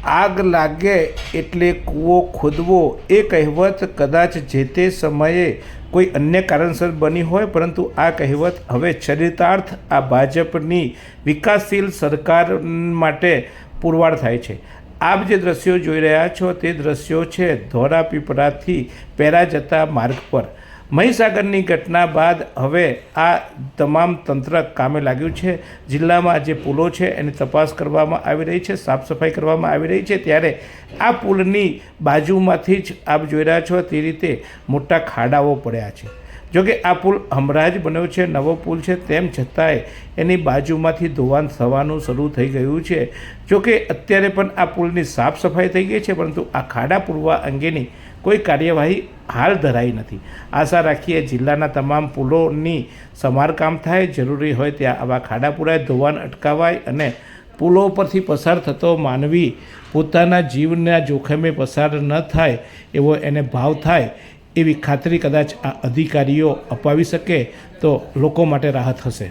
આગ લાગે એટલે કૂવો ખોદવો એ કહેવત કદાચ જે તે સમયે કોઈ અન્ય કારણસર બની હોય, પરંતુ આ કહેવત હવે ચરિતાર્થ આ ભાજપની વિકાસશીલ સરકાર માટે પુરવાર થાય છે। આપ જે દ્રશ્યો જોઈ રહ્યા છો તે દ્રશ્યો છે ધોરાપીપળાથી પેરા જતા માર્ગ પર। મહીસાગરની ઘટના બાદ હવે આ તમામ તંત્ર કામે લાગ્યું છે। જિલ્લામાં જે પુલો છે એની તપાસ કરવામાં આવી રહી છે, સાફ સફાઈ કરવામાં આવી રહી છે। ત્યારે આ પુલની બાજુમાંથી જ આપ જોઈ રહ્યા છો તે રીતે મોટા ખાડાઓ પડ્યા છે। જોકે આ પુલ હમણાં જ બન્યો છે, નવો પુલ છે, તેમ છતાંય એની બાજુમાંથી ધોવાણ થવાનું શરૂ થઈ ગયું છે। જોકે અત્યારે પણ આ પુલની સાફ સફાઈ થઈ ગઈ છે, પરંતુ આ ખાડા પૂરવા અંગેની કોઈ કાર્યવાહી હાલ ધરાઈ નથી। આશા રાખીએ જિલ્લાના તમામ પુલોની સમારકામ થાય, જરૂરી હોય ત્યાં આવા ખાડા પુરાય, ધોવાણ અટકાવાય અને પુલો પરથી પસાર થતો માનવી પોતાના જીવના જોખમે પસાર ન થાય એવો એને ભાવ થાય એવી ખાતરી કદાચ આ અધિકારીઓ અપાવી શકે તો લોકો માટે રાહત હશે।